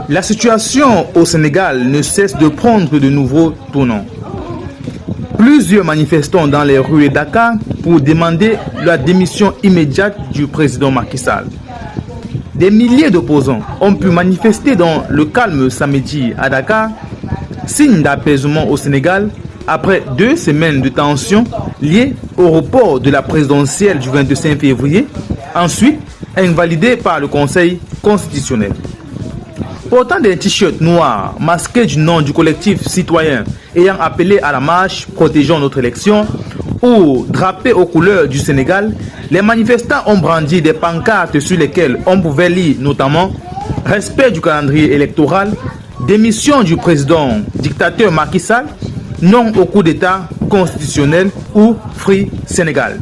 La situation au Sénégal ne cesse de prendre de nouveaux tournants. Plusieurs manifestants dans les rues de Dakar pour demander la démission immédiate du président Macky Sall. Des milliers d'opposants ont pu manifester dans le calme samedi à Dakar, signe d'apaisement au Sénégal après 2 semaines de tensions liées au report de la présidentielle du 25 février, ensuite invalidée par le Conseil constitutionnel. Portant des t-shirts noirs masqués du nom du collectif citoyen ayant appelé à la marche protégeant notre élection ou drapés aux couleurs du Sénégal, les manifestants ont brandi des pancartes sur lesquelles on pouvait lire notamment respect du calendrier électoral, démission du président dictateur Macky Sall, non au coup d'État constitutionnel ou Free Sénégal.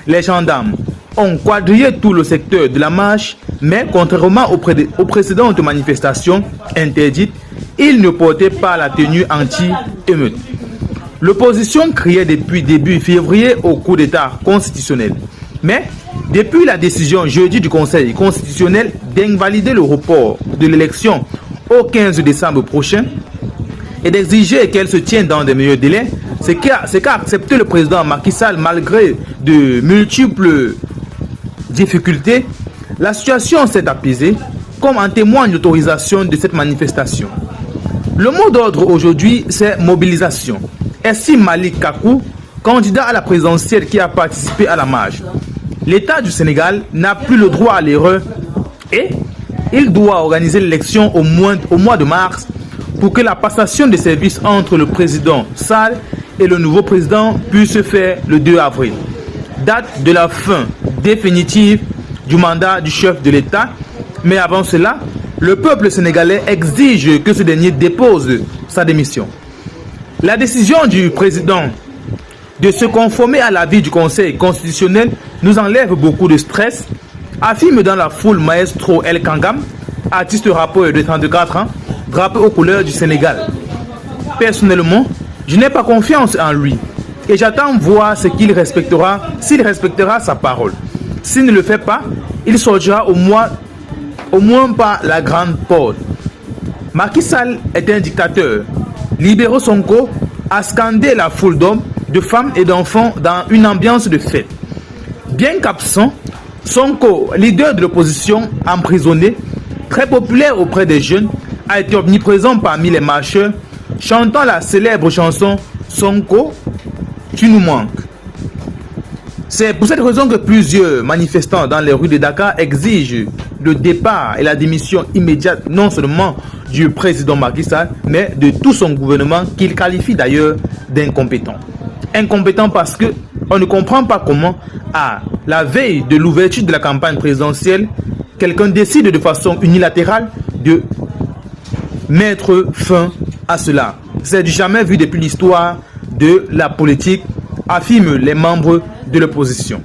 Les gendarmes ont quadrillé tout le secteur de la marche, mais contrairement aux précédentes manifestations interdites, ils ne portaient pas la tenue anti-émeute. L'opposition criait depuis début février au coup d'État constitutionnel. Mais depuis la décision jeudi du Conseil constitutionnel d'invalider le report de l'élection au 15 décembre prochain et d'exiger qu'elle se tienne dans de meilleurs délais, c'est qu'a accepté le président Macky Sall malgré de multiples difficultés. La situation s'est apaisée, comme en témoigne l'autorisation de cette manifestation. Le mot d'ordre aujourd'hui, c'est mobilisation. Estime Malik Kakou, candidat à la présidentielle qui a participé à la marche. L'État du Sénégal n'a plus le droit à l'erreur et il doit organiser l'élection au mois de mars pour que la passation des services entre le président Sall et le nouveau président puisse se faire le 2 avril. Date de la fin définitive du mandat du chef de l'État. Mais avant cela, le peuple sénégalais exige que ce dernier dépose sa démission. La décision du président de se conformer à l'avis du Conseil constitutionnel nous enlève beaucoup de stress, affirme dans la foule Maestro El Kangam, artiste rappeur de 34 ans, drapé aux couleurs du Sénégal. Personnellement, je n'ai pas confiance en lui et j'attends voir s'il respectera sa parole. S'il ne le fait pas, il sortira au moins par la grande porte. Macky Sall est un dictateur. Libéraux Sonko a scandé la foule d'hommes, de femmes et d'enfants dans une ambiance de fête. Bien qu'absent, Sonko, leader de l'opposition emprisonné, très populaire auprès des jeunes, a été omniprésent parmi les marcheurs, chantant la célèbre chanson « Sonko, tu nous manques ». C'est pour cette raison que plusieurs manifestants dans les rues de Dakar exigent le départ et la démission immédiate non seulement du président Macky Sall, mais de tout son gouvernement qu'il qualifie d'ailleurs d'incompétent. Incompétent parce qu'on ne comprend pas comment, à la veille de l'ouverture de la campagne présidentielle, quelqu'un décide de façon unilatérale de mettre fin à cela. C'est du jamais vu depuis l'histoire de la politique, affirment les membres de l'opposition.